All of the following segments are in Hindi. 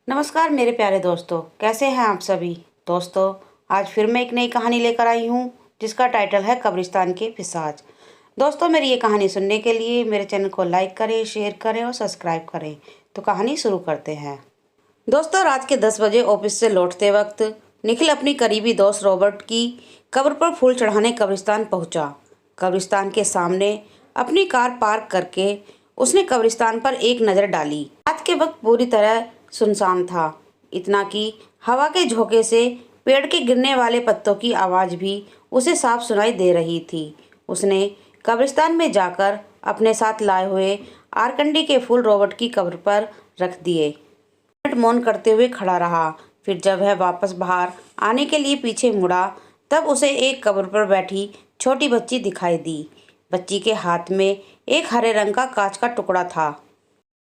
नमस्कार मेरे प्यारे दोस्तों, कैसे हैं आप सभी। दोस्तों, आज फिर मैं एक नई कहानी लेकर आई हूँ जिसका टाइटल है कब्रिस्तान के पिशाच। दोस्तों, मेरी ये कहानी सुनने के लिए मेरे चैनल को लाइक करें, शेयर करें और सब्सक्राइब करें। तो कहानी शुरू करते हैं। दोस्तों, रात के 10 बजे ऑफिस से लौटते वक्त निखिल अपनी करीबी दोस्त रॉबर्ट की कब्र पर फूल चढ़ाने कब्रिस्तान पहुंचा। कब्रिस्तान के सामने अपनी कार पार्क करके उसने कब्रिस्तान पर एक नज़र डाली। रात के वक्त पूरी तरह सुनसान था, इतना कि हवा के झोंके से पेड़ के गिरने वाले पत्तों की आवाज़ भी उसे साफ सुनाई दे रही थी। उसने कब्रिस्तान में जाकर अपने साथ लाए हुए आरकंडी के फूल रॉबर्ट की कब्र पर रख दिए। मिनट मौन करते हुए खड़ा रहा। फिर जब वह वापस बाहर आने के लिए पीछे मुड़ा, तब उसे एक कब्र पर बैठी छोटी बच्ची दिखाई दी। बच्ची के हाथ में एक हरे रंग का कांच का टुकड़ा था।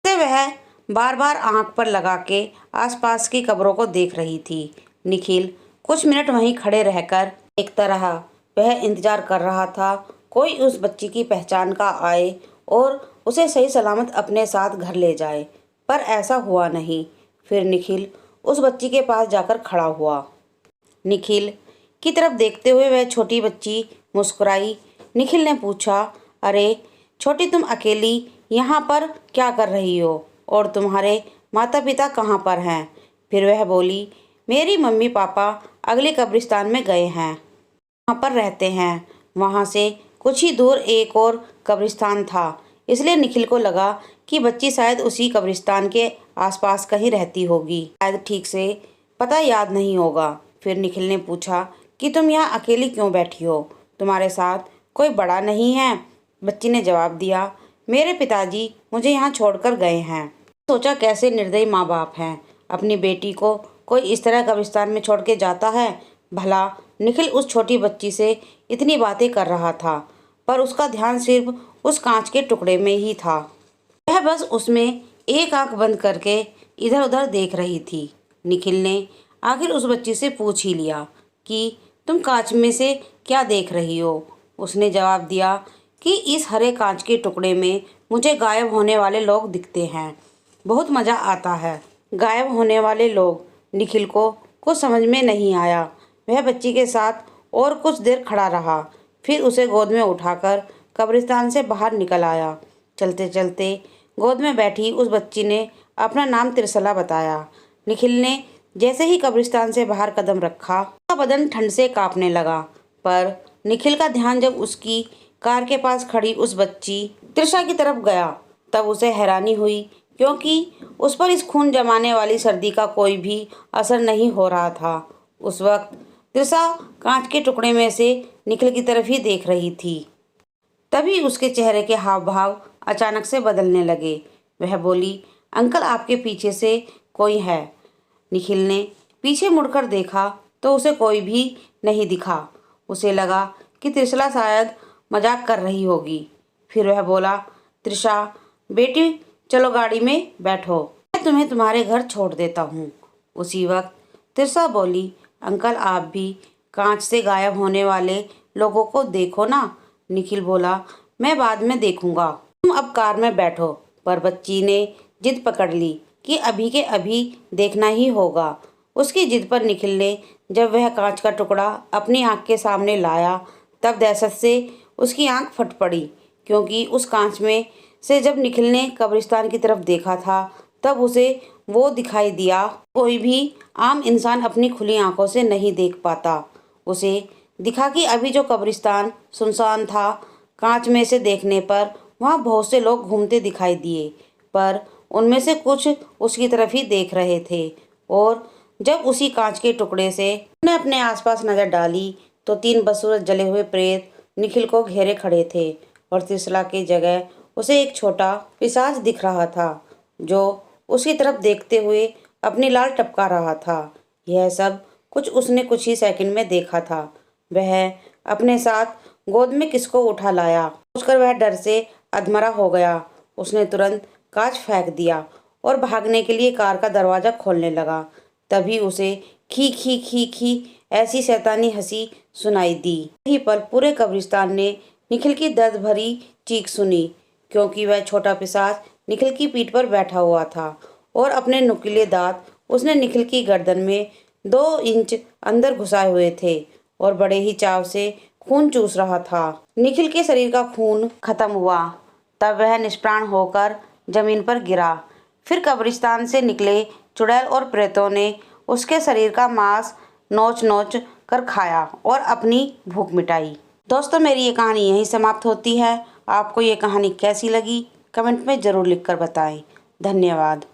से वह बार बार आंख पर लगा के आसपास की कब्रों को देख रही थी। निखिल कुछ मिनट वहीं खड़े रहकर देखता रहा। वह इंतजार कर रहा था कोई उस बच्ची की पहचान का आए और उसे सही सलामत अपने साथ घर ले जाए, पर ऐसा हुआ नहीं। फिर निखिल उस बच्ची के पास जाकर खड़ा हुआ। निखिल की तरफ देखते हुए वह छोटी बच्ची मुस्कुराई। निखिल ने पूछा, अरे छोटी, तुम अकेली यहाँ पर क्या कर रही हो और तुम्हारे माता पिता कहाँ पर हैं। फिर वह बोली, मेरी मम्मी पापा अगले कब्रिस्तान में गए हैं, वहाँ पर रहते हैं। वहाँ से कुछ ही दूर एक और कब्रिस्तान था, इसलिए निखिल को लगा कि बच्ची शायद उसी कब्रिस्तान के आसपास कहीं रहती होगी, शायद ठीक से पता याद नहीं होगा। फिर निखिल ने पूछा कि तुम यहाँ अकेली क्यों बैठी हो, तुम्हारे साथ कोई बड़ा नहीं है। बच्ची ने जवाब दिया, मेरे पिताजी मुझे यहाँ छोड़कर गए हैं। सोचा कैसे निर्दयी माँ बाप हैं, अपनी बेटी को कोई इस तरह कब्रिस्तान में छोड़ के जाता है। भला निखिल उस छोटी बच्ची से इतनी बातें कर रहा था, पर उसका ध्यान सिर्फ उस कांच के टुकड़े में ही था। वह बस उसमें एक आंख बंद करके इधर उधर देख रही थी। निखिल ने आखिर उस बच्ची से पूछ ही लिया कि तुम कांच में से क्या देख रही हो। उसने जवाब दिया कि इस हरे कांच के टुकड़े में मुझे गायब होने वाले लोग दिखते हैं, बहुत मज़ा आता है। गायब होने वाले लोग। निखिल को कुछ समझ में नहीं आया। वह बच्ची के साथ और कुछ देर खड़ा रहा, फिर उसे गोद में उठाकर कब्रिस्तान से बाहर निकल आया। चलते चलते गोद में बैठी उस बच्ची ने अपना नाम त्रिशला बताया। निखिल ने जैसे ही कब्रिस्तान से बाहर कदम रखा, उसका बदन ठंड से कांपने लगा। पर निखिल का ध्यान जब उसकी कार के पास खड़ी उस बच्ची त्रिशा की तरफ गया, तब उसे हैरानी हुई, क्योंकि उस पर इस खून जमाने वाली सर्दी का कोई भी असर नहीं हो रहा था। उस वक्त त्रिशा कांच के टुकड़े में से निखिल की तरफ ही देख रही थी। तभी उसके चेहरे के हाव भाव अचानक से बदलने लगे। वह बोली, अंकल, आपके पीछे से कोई है। निखिल ने पीछे मुड़कर देखा तो उसे कोई भी नहीं दिखा। उसे लगा कि त्रिशला शायद मजाक कर रही होगी। फिर वह बोला, त्रिशा बेटी, चलो गाड़ी में बैठो, मैं तुम्हें तुम्हारे घर छोड़ देता हूँ। उसी वक्त त्रिशा बोली, अंकल, आप भी कांच से गायब होने वाले लोगों को देखो ना। निखिल बोला, मैं बाद में देखूंगा, तुम अब कार में बैठो। पर बच्ची ने जिद पकड़ ली कि अभी के अभी देखना ही होगा। उसकी जिद पर निखिल ने जब वह कांच का टुकड़ा अपनी आंख के सामने लाया, तब दहशत से उसकी आंख फट पड़ी, क्योंकि उस कांच में से जब निखिल ने कब्रिस्तान की तरफ देखा था, तब उसे वो दिखाई दिया कोई भी आम इंसान अपनी खुली आंखों से नहीं देख पाता। उसे दिखा कि अभी जो कब्रिस्तान सुनसान था, कांच में से देखने पर वहाँ बहुत से लोग घूमते दिखाई दिए, पर उनमें से कुछ उसकी तरफ ही देख रहे थे। और जब उसी कांच के टुकड़े से उसने अपने आसपास नजर डाली, तो 3 बदसूरत जले हुए प्रेत निखिल को घेरे खड़े थे, और त्रिशला की जगह उसे एक छोटा पिशाच दिख रहा था, जो उसकी तरफ देखते हुए अपनी लाल टपका रहा था। यह सब कुछ उसने कुछ ही सेकंड में देखा था। वह अपने साथ गोद में किसको उठा लाया, सोचकर वह डर से अधमरा हो गया। उसने तुरंत कांच फेंक दिया और भागने के लिए कार का दरवाज़ा खोलने लगा। तभी उसे खी खी खी खी ऐसी शैतानी हंसी सुनाई दी। वहीं पर पूरे कब्रिस्तान ने निखिल की दर्द भरी चीख सुनी, क्योंकि वह छोटा पिशाच निखिल की पीठ पर बैठा हुआ था और अपने नुकीले दांत उसने निखिल की गर्दन में 2 इंच अंदर घुसाए हुए थे और बड़े ही चाव से खून चूस रहा था। निखिल के शरीर का खून खत्म हुआ तब वह निष्प्राण होकर जमीन पर गिरा। फिर कब्रिस्तान से निकले चुड़ैल और प्रेतों ने उसके शरीर का मांस नोच नोच कर खाया और अपनी भूख मिटाई। दोस्तों, मेरी ये कहानी यहीं समाप्त होती है। आपको ये कहानी कैसी लगी कमेंट में ज़रूर लिखकर बताएं। धन्यवाद।